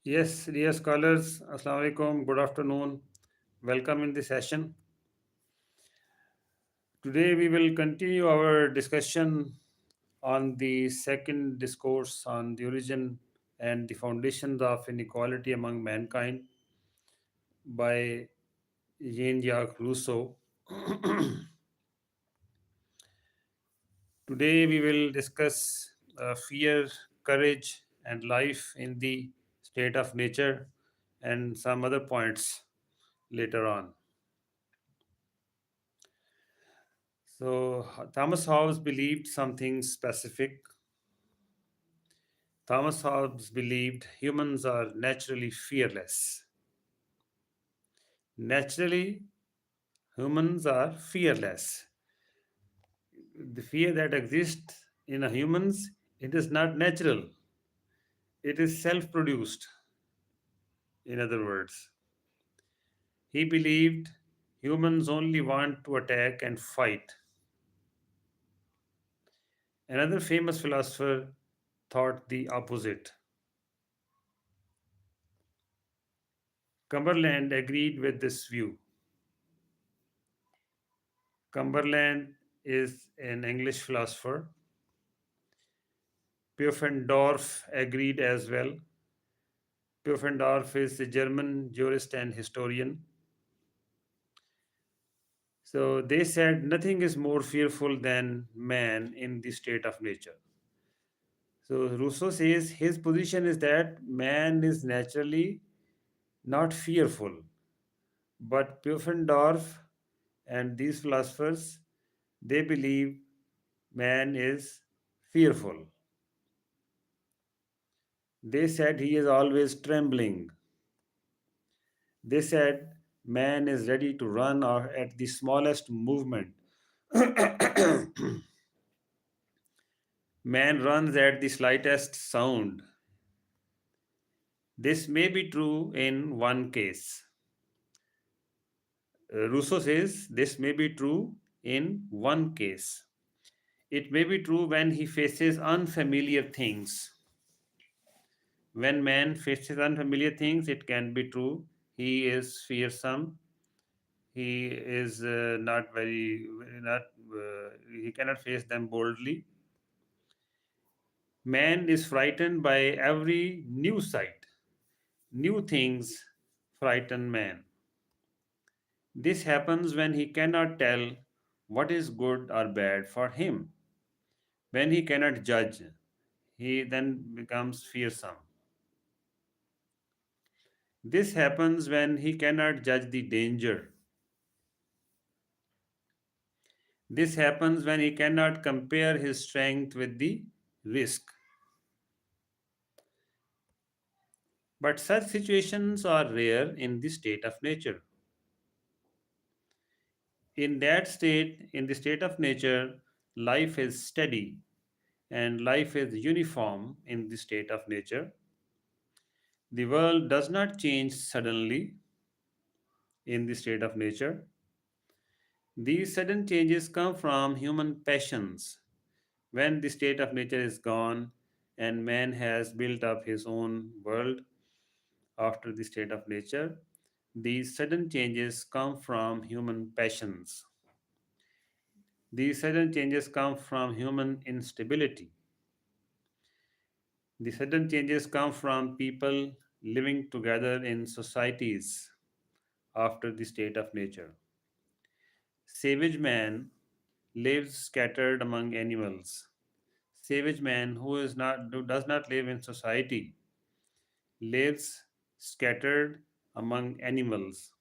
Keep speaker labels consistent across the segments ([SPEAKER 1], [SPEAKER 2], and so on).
[SPEAKER 1] Yes, dear scholars, Assalamu alaikum, good afternoon. Welcome in the session. Today we will continue our discussion on the second discourse on the origin and the foundations of inequality among mankind by Jean-Jacques Rousseau. Today we will discuss fear, courage, and life in the state of nature and some other points later on. So, Thomas Hobbes believed something specific. Thomas Hobbes believed humans are naturally fearless. Naturally, humans are fearless. The fear that exists in a humans, it is not natural. It is self-produced. In other words, he believed humans only want to attack and fight. Another famous philosopher thought the opposite. Cumberland agreed with this view. Cumberland is an English philosopher. Pufendorf agreed as well. Pufendorf is a German jurist and historian. So they said nothing is more fearful than man in the state of nature. So Rousseau says his position is that man is naturally not fearful, but Pufendorf and these philosophers they believe man is fearful. They said he is always trembling. They said man is ready to run or at the smallest movement. Man runs at the slightest sound. This may be true in one case. Rousseau says this may be true in one case. It may be true when he faces unfamiliar things. When man faces unfamiliar things, it can be true. He is fearsome. He is not very, not, he cannot face them boldly. Man is frightened by every new sight. New things frighten man. This happens when he cannot tell what is good or bad for him. When he cannot judge, he then becomes fearsome. This happens when he cannot judge the danger. This happens when he cannot compare his strength with the risk. But such situations are rare in the state of nature. In that state, in the state of nature, life is steady and life is uniform in the state of nature. The world does not change suddenly in the state of nature. These sudden changes come from human passions. When the state of nature is gone and man has built up his own world after the state of nature, these sudden changes come from human passions. These sudden changes come from human instability. The sudden changes come from people living together in societies after the state of nature. Savage man lives scattered among animals. Savage man who does not live in society lives scattered among animals.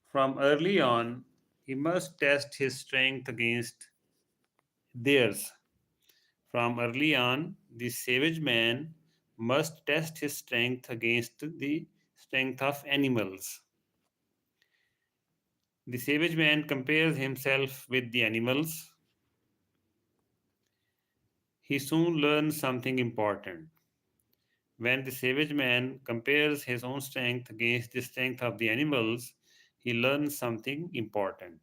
[SPEAKER 1] From early on, he must test his strength against theirs. From early on, the savage man must test his strength against the strength of animals. The savage man compares himself with the animals. He soon learns something important. When the savage man compares his own strength against the strength of the animals, he learns something important.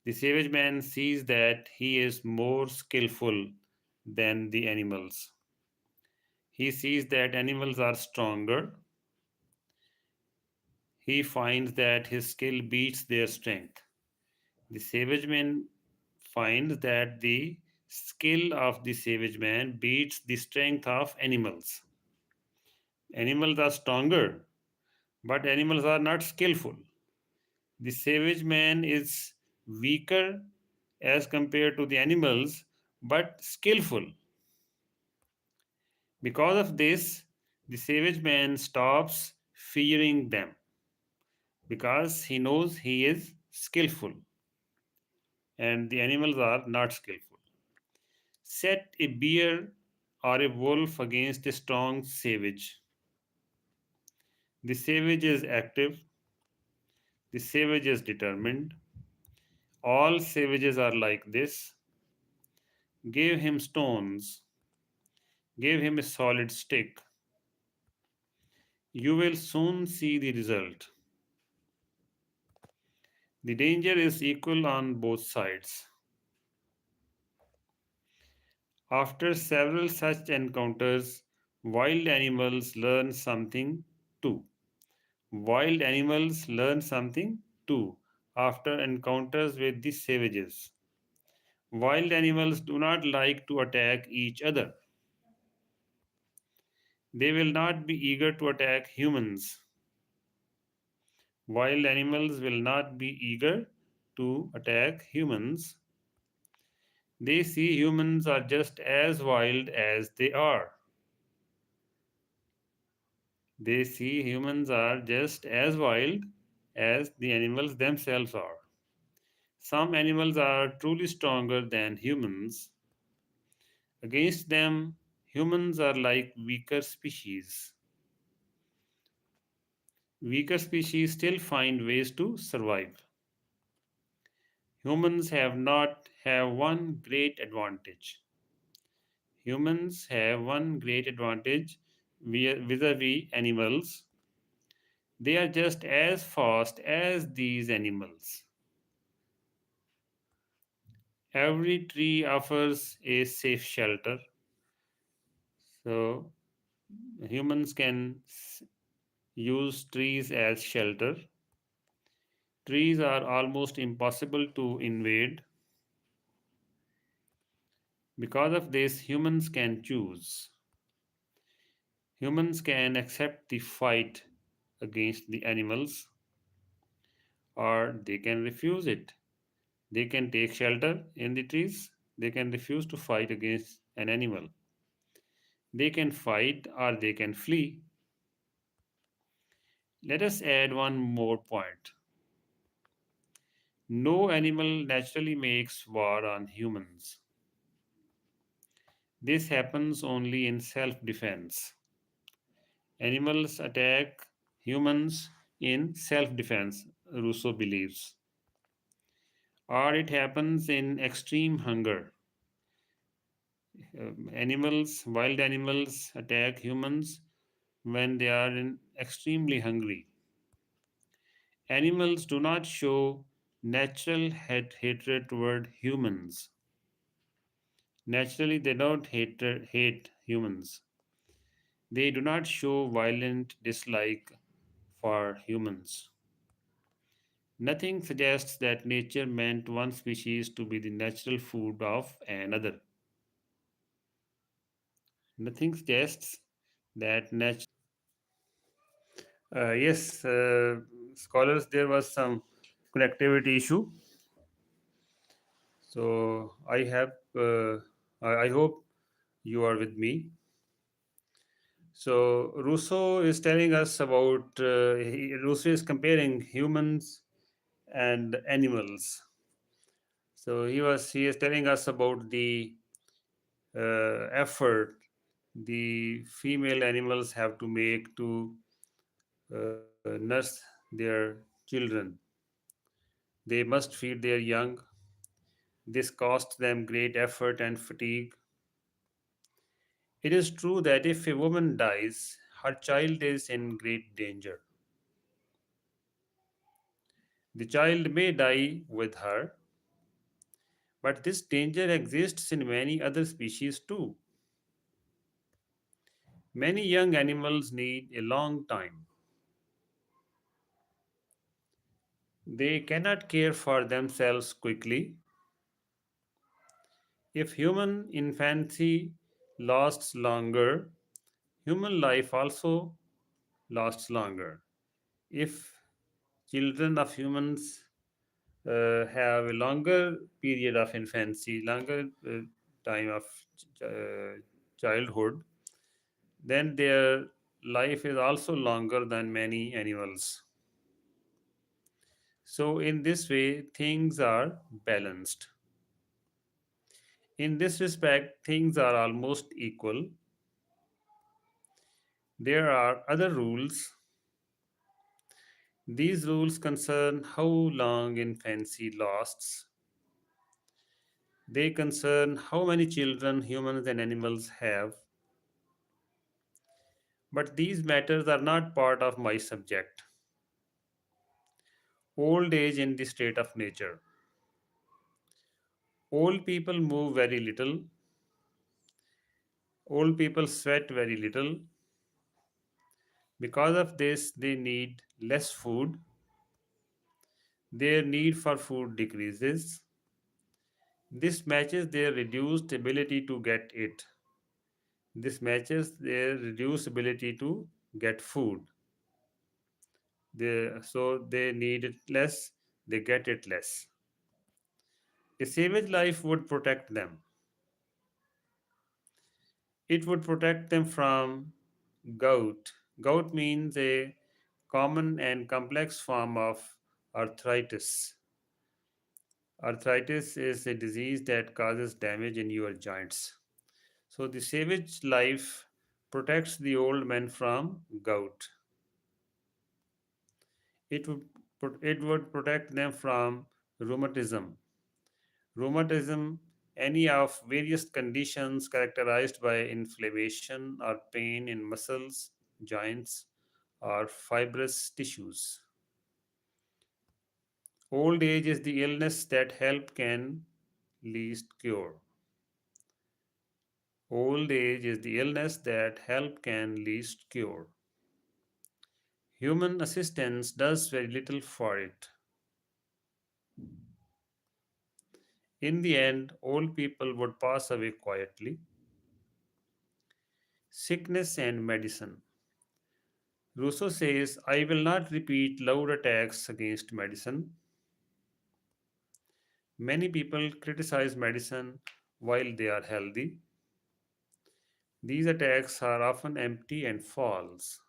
[SPEAKER 1] The savage man sees that he is more skillful than the animals. He sees that animals are stronger. He finds that his skill beats their strength. The savage man finds that the skill of the savage man beats the strength of animals. Animals are stronger, but animals are not skillful. The savage man is weaker as compared to the animals, but skillful. Because of this, the savage man stops fearing them because he knows he is skillful and the animals are not skillful. Set a bear or a wolf against a strong savage. The savage is active, the savage is determined. All savages are like this. Give him stones, give him a solid stick. You will soon see the result. The danger is equal on both sides. After several such encounters, wild animals learn something too. Wild animals learn something too after encounters with the savages. Wild animals do not like to attack each other. They will not be eager to attack humans. Wild animals will not be eager to attack humans. They see humans are just as wild as they are. They see humans are just as wild as the animals themselves are. Some animals are truly stronger than humans. Against them, humans are like weaker species. Weaker species still find ways to survive. Humans have not have one great advantage. Humans have one great advantage vis-a-vis animals. They are just as fast as these animals. Every tree offers a safe shelter. So humans can use trees as shelter. Trees are almost impossible to invade. Because of this, humans can choose. Humans can accept the fight against the animals or they can refuse it. They can take shelter in the trees. They can refuse to fight against an animal. They can fight or they can flee. Let us add one more point. No animal naturally makes war on humans. This happens only in self defense. Animals attack humans in self defense, Rousseau believes. Or it happens in extreme hunger. Wild animals attack humans when they are extremely hungry. Animals do not show natural hatred toward humans. Naturally, they don't hate humans. They do not show violent dislike for humans. Nothing suggests that nature meant one species to be the natural food of another. Nothing suggests that nature. Yes, scholars, there was some connectivity issue. So I hope you are with me. So Rousseau is telling us about, Rousseau is comparing humans and animals. So he is telling us about the effort the female animals have to make to nurse their children. They must feed their young. This costs them great effort and fatigue. It is true that if a woman dies, her child is in great danger. The child may die with her, but this danger exists in many other species too. Many young animals need a long time. They cannot care for themselves quickly. If human infancy lasts longer, human life also lasts longer. If children of humans have a longer period of infancy, longer time of uh, childhood, then their life is also longer than many animals. So, in this way, things are balanced. In this respect, things are almost equal. There are other rules. These rules concern how long infancy lasts. They concern how many children humans and animals have. But these matters are not part of my subject. Old age in the state of nature. Old people move very little. Old people sweat very little. Because of this, they need less food. Their need for food decreases. This matches their reduced ability to get it. This matches their reduced ability to get food. So they need it less, they get it less. A savage life would protect them. It would protect them from gout. Gout means a common and complex form of arthritis. Arthritis is a disease that causes damage in your joints. So the savage life protects the old man from gout. It would protect them from rheumatism. Rheumatism, any of various conditions characterized by inflammation or pain in muscles, joints, or fibrous tissues. Old age is the illness that help can least cure. Old age is the illness that help can least cure. Human assistance does very little for it. In the end, old people would pass away quietly. Sickness and medicine. Rousseau says, I will not repeat loud attacks against medicine. Many people criticize medicine while they are healthy. These attacks are often empty and false.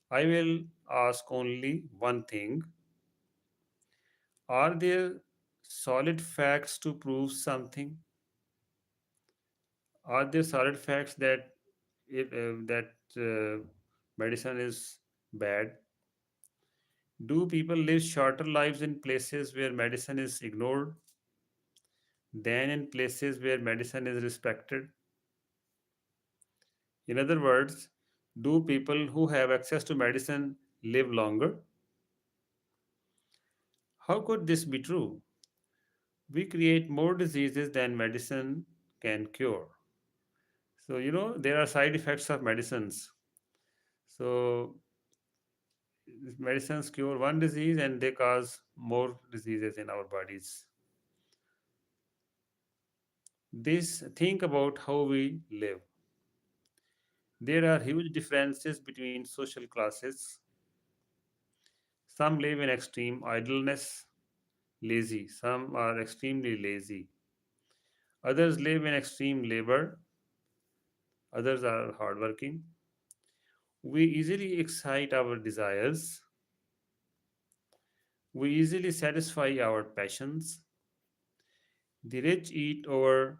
[SPEAKER 1] I will ask only one thing. Are there solid facts to prove something? Are there solid facts that medicine is bad? Do people live shorter lives in places where medicine is ignored than in places where medicine is respected? In other words, do people who have access to medicine live longer? How could this be true? We create more diseases than medicine can cure. So, there are side effects of medicines. So, medicines cure one disease and they cause more diseases in our bodies. This think about how we live. There are huge differences between social classes. Some live in extreme idleness, lazy. Some are extremely lazy. Others live in extreme labor. Others are hardworking. We easily excite our desires. We easily satisfy our passions. The rich eat over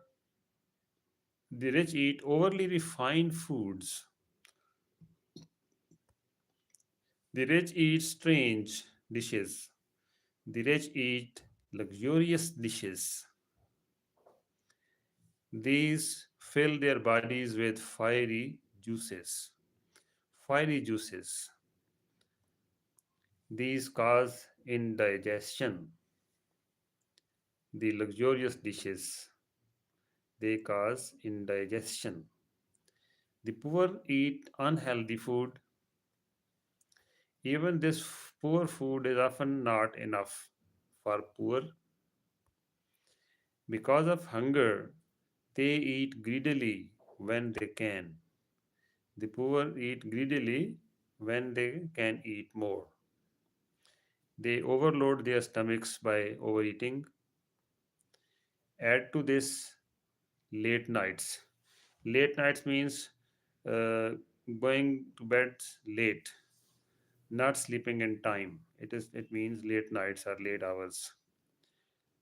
[SPEAKER 1] the rich eat overly refined foods. The rich eat strange dishes. The rich eat luxurious dishes. These fill their bodies with fiery juices. Fiery juices. These cause indigestion. The luxurious dishes, they cause indigestion. The poor eat unhealthy food. Even this poor food is often not enough for poor. Because of hunger, they eat greedily when they can. The poor eat greedily when they can eat more. They overload their stomachs by overeating. Add to this late nights. Late nights means uh, going to bed late, not sleeping in time. It means late nights or late hours.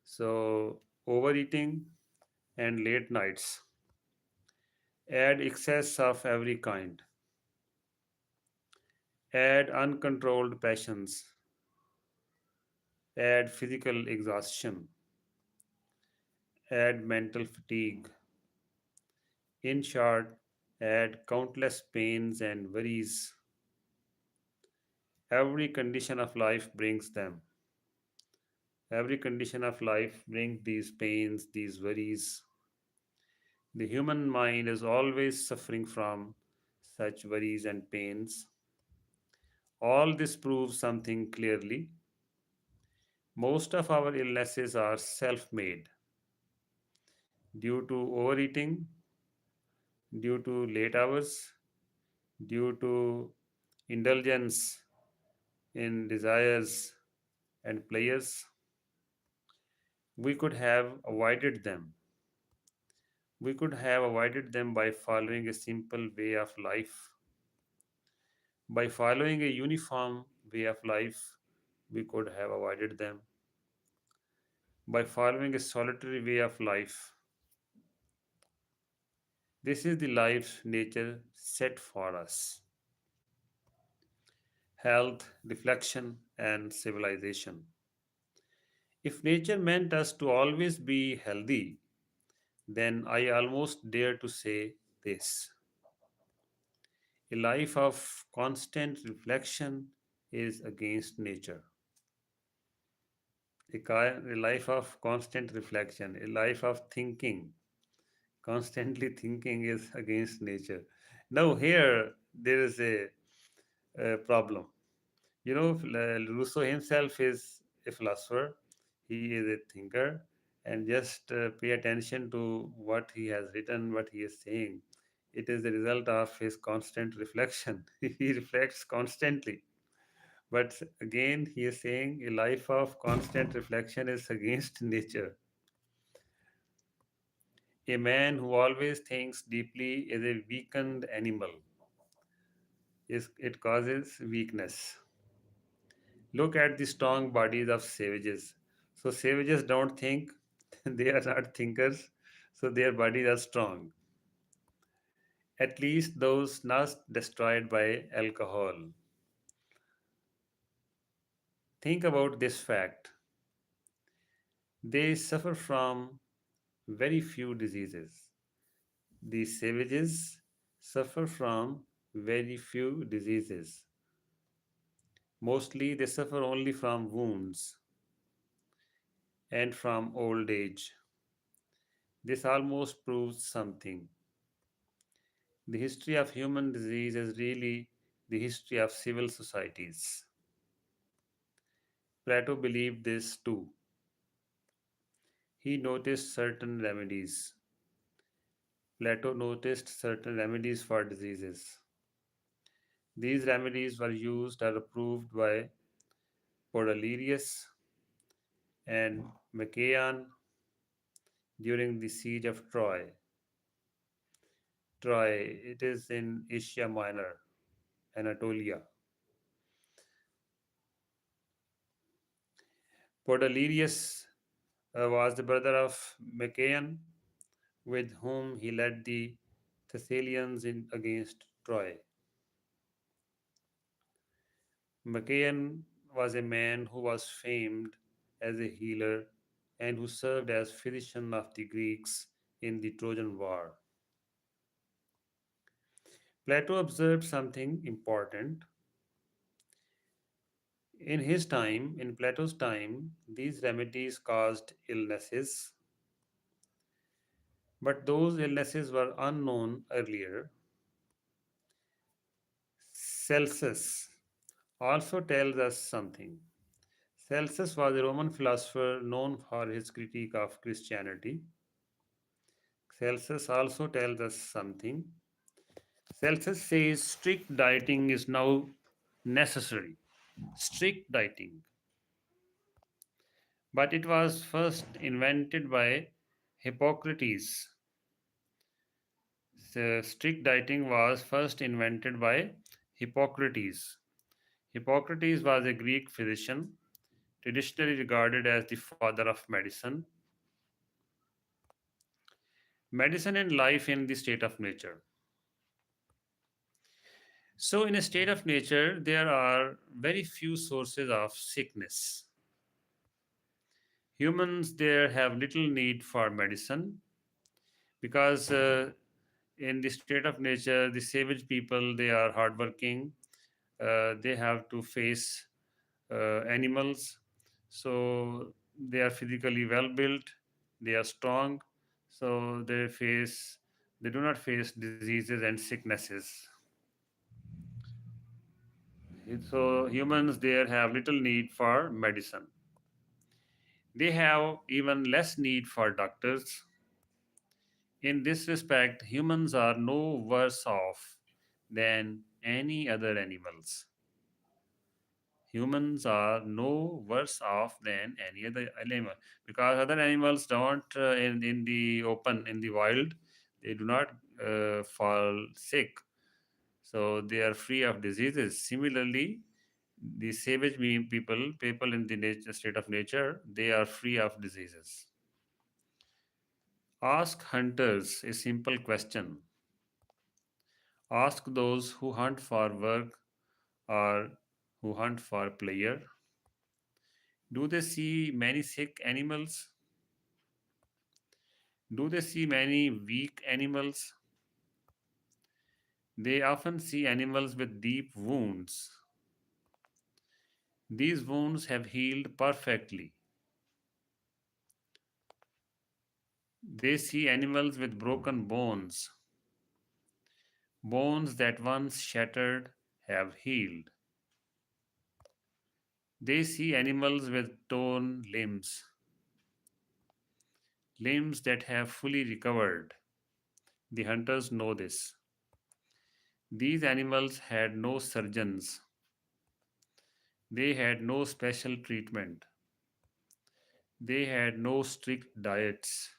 [SPEAKER 1] So overeating and late nights add excess of every kind, add uncontrolled passions, add physical exhaustion, add mental fatigue. In short, add countless pains and worries. Every condition of life brings them. Every condition of life brings these pains, these worries. The human mind is always suffering from such worries and pains. All this proves something clearly. Most of our illnesses are self made due to overeating, due to late hours, due to indulgence in desires and pleasures. We could have avoided them. We could have avoided them by following a simple way of life. By following a uniform way of life, we could have avoided them. By following a solitary way of life, this is the life nature set for us: health, reflection, and civilization. If nature meant us to always be healthy, then I almost dare to say this: a life of constant reflection is against nature. A life of constant reflection, a life of thinking, constantly thinking is against nature. Now, here there is a problem. You know, Rousseau himself is a philosopher, he is a thinker, and just pay attention to what he has written, what he is saying. It is the result of his constant reflection. He reflects constantly. But again, he is saying a life of constant reflection is against nature. A man who always thinks deeply is a weakened animal. It causes weakness. Look at the strong bodies of savages. So savages don't think, they are not thinkers, so their bodies are strong. At least those not destroyed by alcohol. Think about this fact. They suffer from very few diseases. The savages suffer from very few diseases. Mostly they suffer only from wounds and from old age. This almost proves something. The history of human disease is really the history of civil societies. Plato believed this too. He noticed certain remedies. Plato noticed certain remedies for diseases. These remedies were used or approved by Podalirius and Machaon during the siege of Troy. Troy, it is in Asia Minor, Anatolia. Podalirius was the brother of Machaon, with whom he led the Thessalians in against Troy. Machaon was a man who was famed as a healer and who served as physician of the Greeks in the Trojan War. Plato observed something important. In Plato's time, these remedies caused illnesses, but those illnesses were unknown earlier. Celsus also tells us something. Celsus was a Roman philosopher known for his critique of Christianity. Celsus also tells us something. Celsus says strict dieting is now necessary. Strict dieting. But it was first invented by Hippocrates. So strict dieting was first invented by Hippocrates. Hippocrates was a Greek physician, traditionally regarded as the father of medicine. Medicine and life in the state of nature. So, in a state of nature, there are very few sources of sickness. Humans there have little need for medicine because in the state of nature, the savage people they are hardworking. They have to face animals, so they are physically well built. They are strong, so they do not face diseases and sicknesses. So humans there have little need for medicine. They have even less need for doctors. In this respect, humans are no worse off than any other animals. Humans are no worse off than any other animal because other animals don't in the open in the wild they do not fall sick, so they are free of diseases. Similarly, the savage people in the nature, state of nature, they are free of diseases. Ask hunters a simple question. Ask those who hunt for work or who hunt for pleasure. Do they see many sick animals? Do they see many weak animals? They often see animals with deep wounds. These wounds have healed perfectly. They see animals with broken bones. Bones that once shattered have healed. They see animals with torn limbs, limbs that have fully recovered. The hunters know this. These animals had no surgeons, they had no special treatment, they had no strict diets.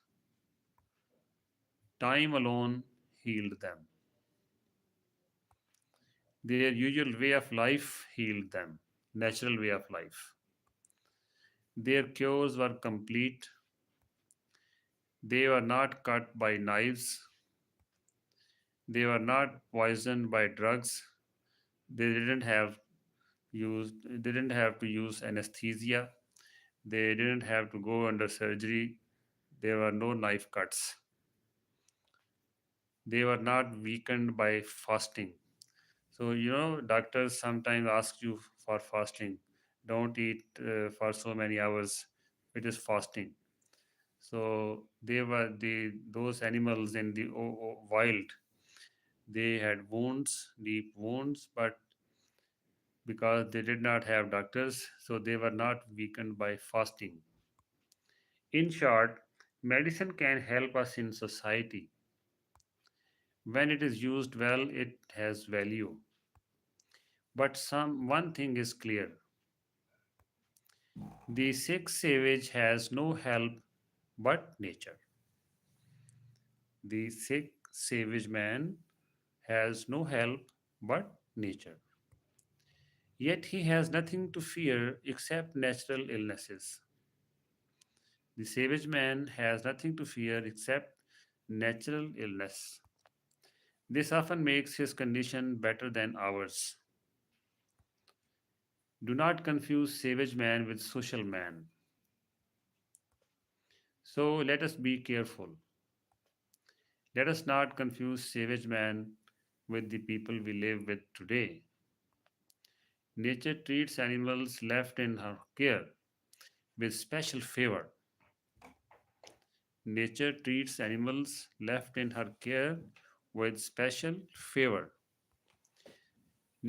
[SPEAKER 1] Time alone healed them. Their usual way of life healed them, natural way of life. Their cures were complete. They were not cut by knives. They were not poisoned by drugs. They didn't have to use anesthesia. They didn't have to go under surgery. There were no knife cuts. They were not weakened by fasting. So, doctors sometimes ask you for fasting. Don't eat for so many hours. It is fasting. So they were those animals in the wild. They had wounds, deep wounds, but because they did not have doctors, so they were not weakened by fasting. In short, medicine can help us in society. When it is used well, it has value. But one thing is clear: the sick savage has no help but nature. The sick savage man has no help but nature. Yet he has nothing to fear except natural illnesses. The savage man has nothing to fear except natural illness. This often makes his condition better than ours. Do not confuse savage man with social man. So let us be careful. Let us not confuse savage man with the people we live with today. Nature treats animals left in her care with special favor. Nature treats animals left in her care with special favor.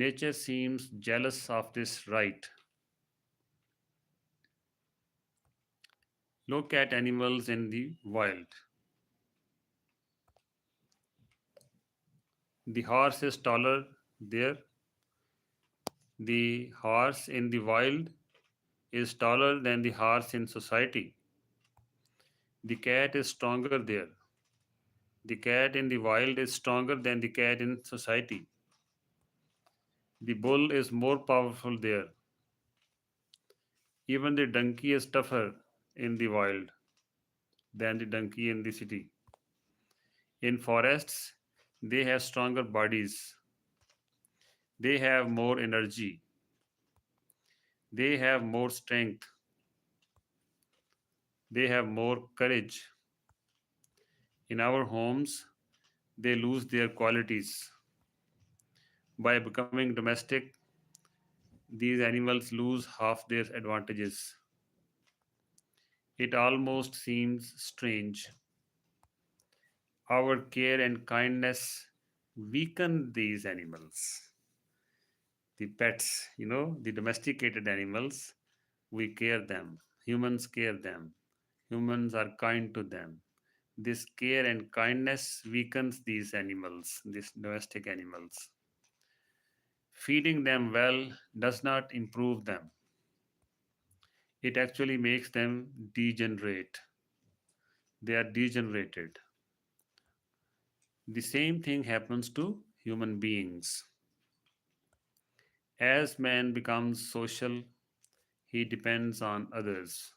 [SPEAKER 1] Nature seems jealous of this right. Look at animals in the wild. The horse is taller there. The horse in the wild is taller than the horse in society. The cat is stronger there. The cat in the wild is stronger than the cat in society. The bull is more powerful there. Even the donkey is tougher in the wild than the donkey in the city. In forests, they have stronger bodies. They have more energy. They have more strength. They have more courage. In our homes, they lose their qualities. By becoming domestic, these animals lose half their advantages. It almost seems strange. Our care and kindness weaken these animals. The pets, the domesticated animals, we care them. Humans care them. Humans are kind to them. This care and kindness weakens these animals, these domestic animals. Feeding them well does not improve them, it actually makes them degenerate. They are degenerated. The same thing happens to human beings. As man becomes social, he depends on others.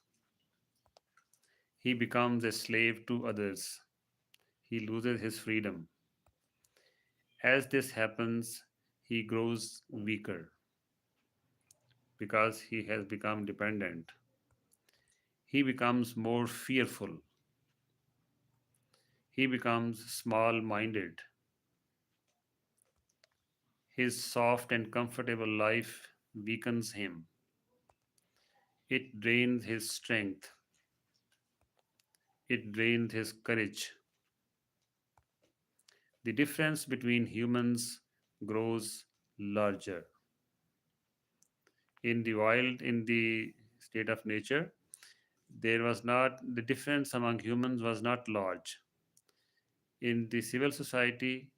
[SPEAKER 1] He becomes a slave to others. He loses his freedom. As this happens, he grows weaker because he has become dependent. He becomes more fearful. He becomes small minded. His soft and comfortable life weakens him. It drains his strength. It drains his courage. The difference between humans grows larger. In the wild, in the state of nature, there was not, the difference among humans was not large. In the civil society,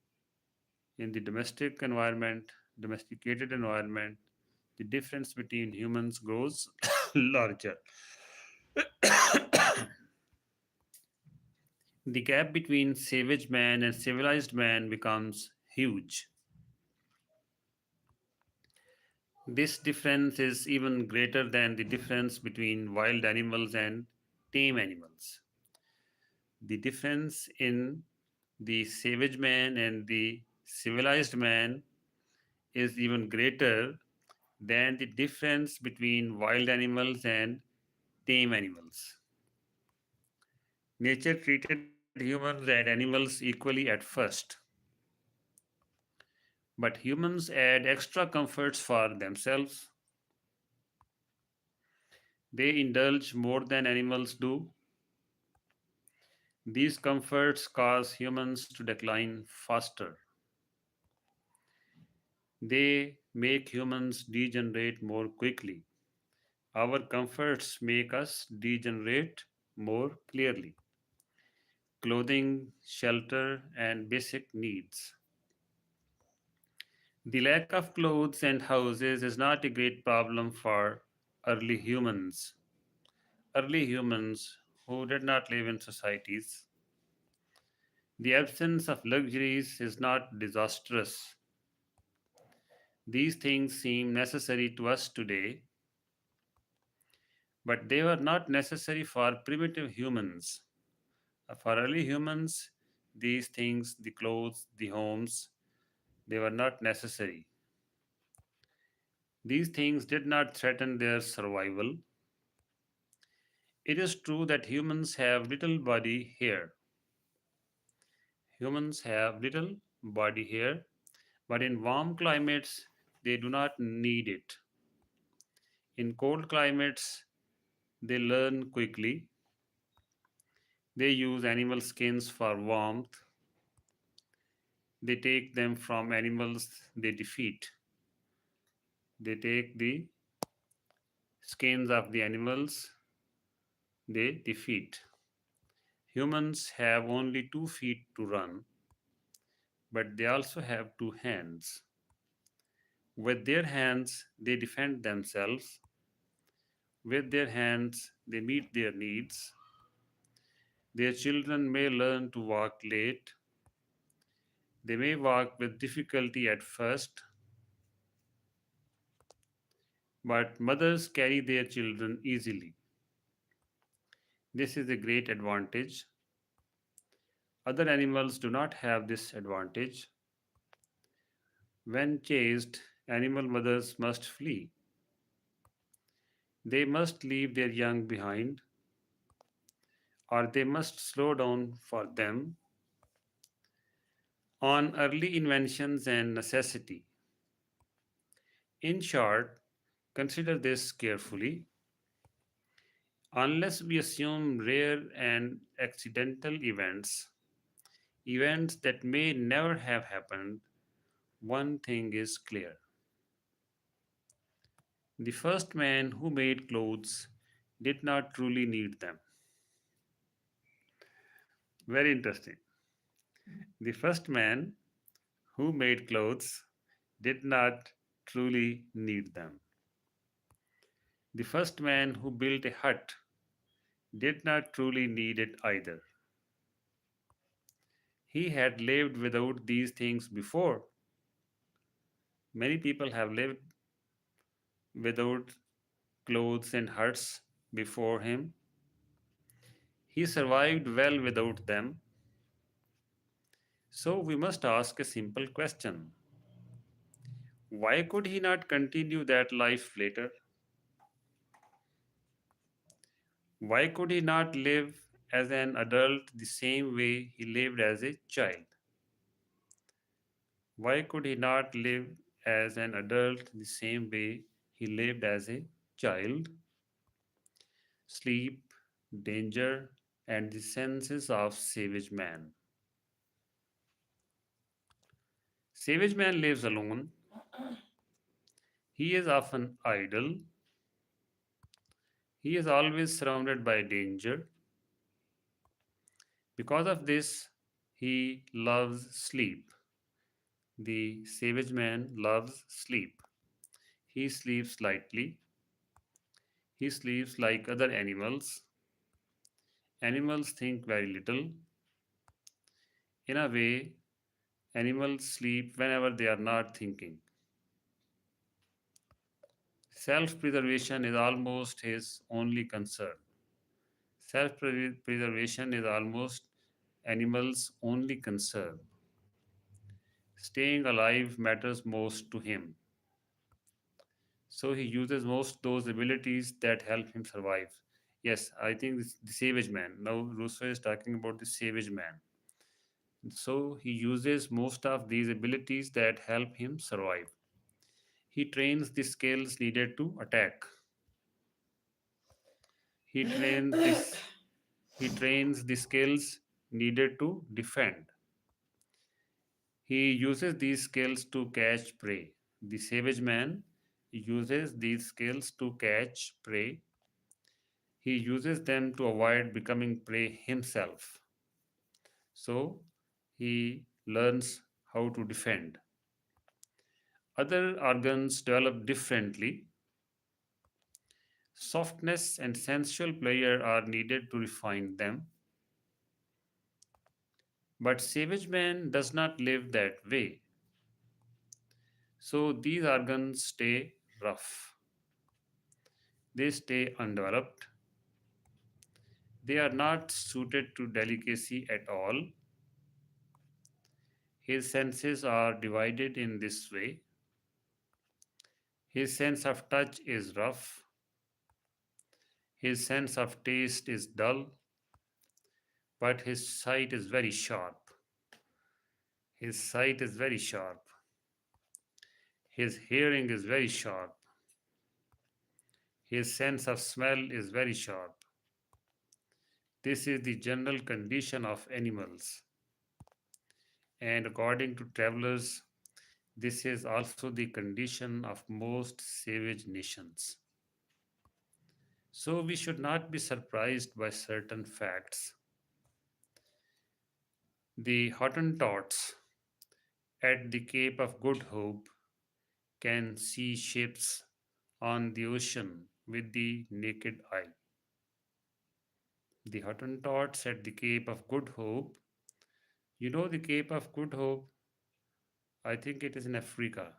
[SPEAKER 1] in the domestic environment, domesticated environment, the difference between humans grows larger. The gap between savage man and civilized man becomes huge. This difference is even greater than the difference between wild animals and tame animals. The difference in the savage man and the civilized man is even greater than the difference between wild animals and tame animals. Nature treated humans and animals equally at first, but humans add extra comforts for themselves. They indulge more than animals do. These comforts cause humans to decline faster. They make humans degenerate more quickly. Our comforts make us degenerate more clearly. Clothing, shelter, and basic needs. The lack of clothes and houses is not a great problem for early humans. Early humans who did not live in societies. The absence of luxuries is not disastrous. These things seem necessary to us today, but they were not necessary for primitive humans. For early humans, these things, the clothes, the homes, they were not necessary. These things did not threaten their survival. It is true that humans have little body hair. Humans have little body hair, but in warm climates, they do not need it. In cold climates, they learn quickly. They use animal skins for warmth. They take them from animals they defeat. They take the skins of the animals they defeat. Humans have only 2 feet to run, but they also have 2 hands. With their hands, they defend themselves. With their hands, they meet their needs. Their children may learn to walk late. They may walk with difficulty at first, but mothers carry their children easily. This is a great advantage. Other animals do not have this advantage. When chased, animal mothers must flee. They must leave their young behind, or they must slow down for them. On early inventions and necessity. In short, consider this carefully. Unless we assume rare and accidental events, events that may never have happened, one thing is clear. The first man who made clothes did not truly need them. Very interesting. The first man who made clothes did not truly need them. The first man who built a hut did not truly need it either. He had lived without these things before. Many people have lived without clothes and huts before him. He survived well without them. So we must ask a simple question: why could he not continue that life later? Why could he not live as an adult the same way he lived as a child? Why could he not live as an adult the same way he lived as a child? Sleep, danger, and the senses of savage man. Savage man lives alone. He is often idle. He is always surrounded by danger. Because of this, he loves sleep. The savage man loves sleep. He sleeps lightly. He sleeps like other animals. Animals think very little. In a way, animals sleep whenever they are not thinking. Self preservation is almost his only concern. Self preservation is almost animals' only concern. Staying alive matters most to him. So he uses most those abilities that help him survive. Yes, I think this, the savage man. Now Rousseau is talking about the savage man. So he uses most of these abilities that help him survive. He trains the skills needed to attack. He trains this he trains the skills needed to defend. He uses these skills to catch prey. The savage man uses these skills to catch prey. He uses them to avoid becoming prey himself. So he learns how to defend. Other organs develop differently. Softness and sensual pleasure are needed to refine them. But savage man does not live that way. So these organs stay rough. They stay undeveloped. They are not suited to delicacy at all. His senses are divided in this way. His sense of touch is rough. His sense of taste is dull, but his sight is very sharp. His sight is very sharp. His hearing is very sharp. His sense of smell is very sharp. This is the general condition of animals. And according to travelers, This is also the condition of most savage nations. So we should not be surprised by certain facts. The Hottentots at the Cape of Good Hope can see ships on the ocean with the naked eye. The Hottentots at the Cape of Good Hope, you know the Cape of Good Hope, I think it is in Africa.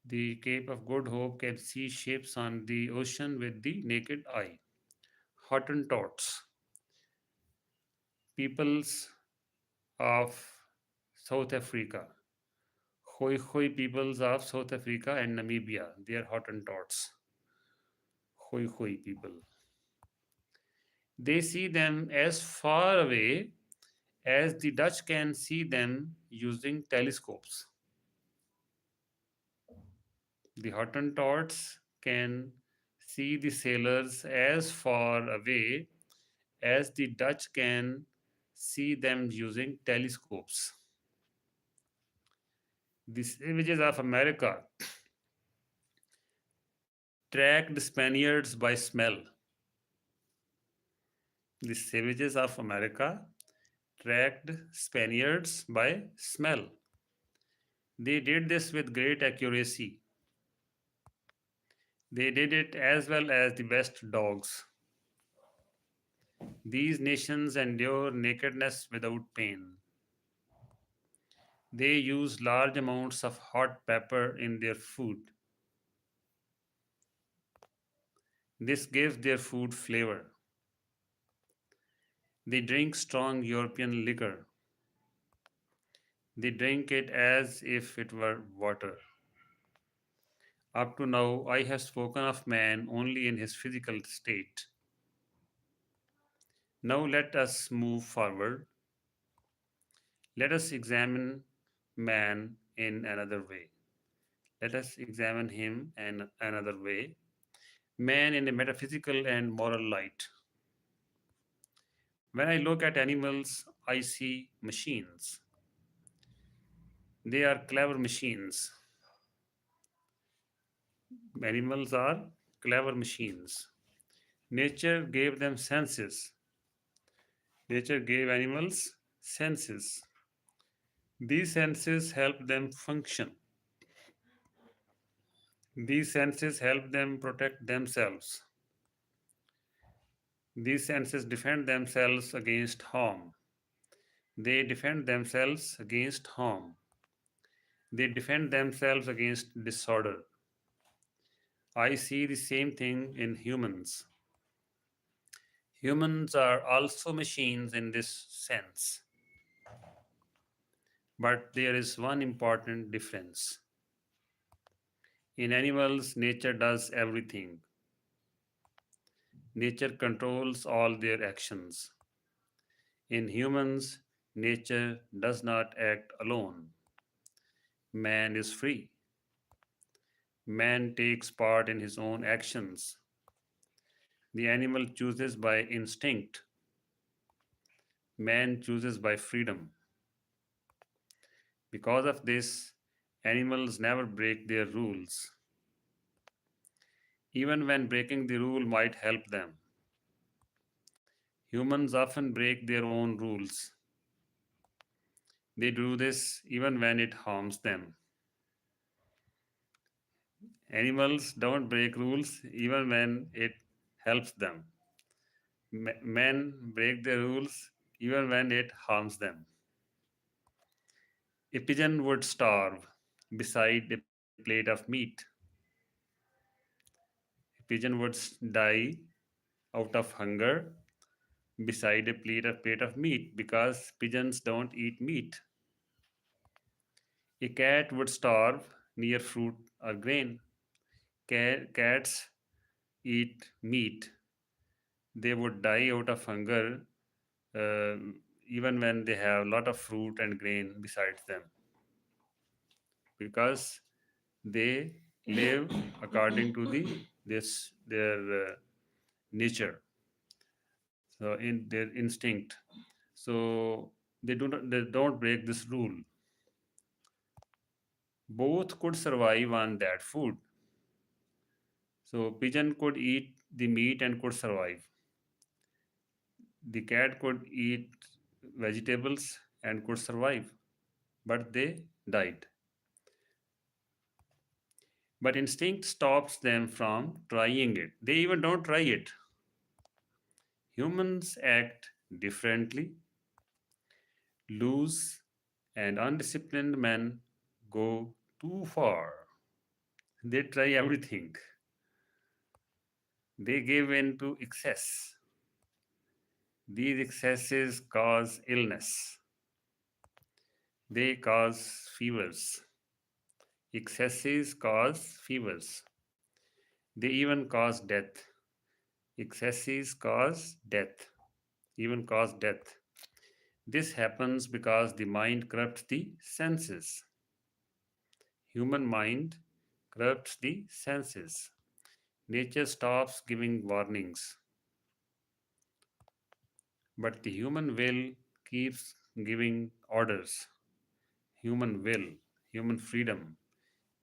[SPEAKER 1] The Cape of Good Hope can see ships on the ocean with the naked eye. Hottentots, peoples of South Africa, Khoi peoples of South Africa and Namibia, they are Hottentots, Khoi people. They see them as far away as the Dutch can see them using telescopes. The Hottentots can see the sailors as far away as the Dutch can see them using telescopes. The savages of America tracked Spaniards by smell. The savages of America tracked Spaniards by smell. They did this with great accuracy. They did it as well as the best dogs. These nations endure nakedness without pain. They use large amounts of hot pepper in their food. This gives their food flavor. They drink strong European liquor. They drink it as if it were water. Up to now, I have spoken of man only in his physical state. Now let us move forward. Let us examine man in another way. Let us examine him in another way. Man in a metaphysical and moral light. When I look at animals, I see machines. They are clever machines. Animals are clever machines. Nature gave them senses. Nature gave animals senses. These senses help them function. These senses help them protect themselves. These senses defend themselves against harm. They defend themselves against harm. They defend themselves against disorder. I see the same thing in humans. Humans are also machines in this sense. But there is one important difference. In animals, nature does everything. Nature controls all their actions. In humans, nature does not act alone. Man is free. Man takes part in his own actions. The animal chooses by instinct. Man chooses by freedom. Because of this, animals never break their rules, even when breaking the rule might help them. Humans often break their own rules. They do this even when it harms them. Animals don't break rules even when it helps them. Men break the rules even when it harms them. A pigeon would starve beside a plate of meat. A pigeon would die out of hunger beside a plate of meat because pigeons don't eat meat. A cat would starve near fruit or grain. Cats eat meat. They would die out of hunger uh, even when they have a lot of fruit and grain besides them because they live according to this their nature, so in their instinct. So they don't break this rule. Both could survive on that food. So pigeon could eat the meat and could survive. The cat could eat vegetables and could survive, but they died. But instinct stops them from trying it. They even don't try it. Humans act differently. Loose and undisciplined men go too far. They try everything. They give in to excess. These excesses cause illness. They cause fevers. Excesses cause fevers. They even cause death. Excesses cause death. Even cause death. This happens because the mind corrupts the senses. Human mind corrupts the senses. Nature stops giving warnings, but the human will keeps giving orders. Human will, human freedom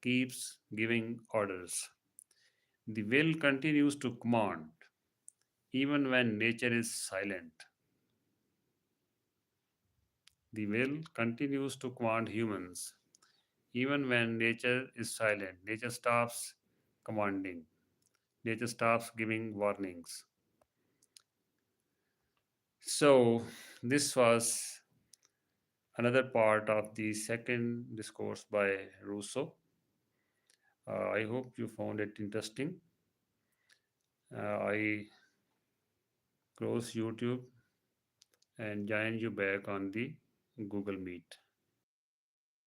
[SPEAKER 1] keeps giving orders. The will continues to command even when nature is silent. The will continues to command humans even when nature is silent. Nature stops commanding, nature stops giving warnings. So, this was another part of the second discourse by Rousseau. I hope you found it interesting. I close YouTube and join you back on the Google Meet.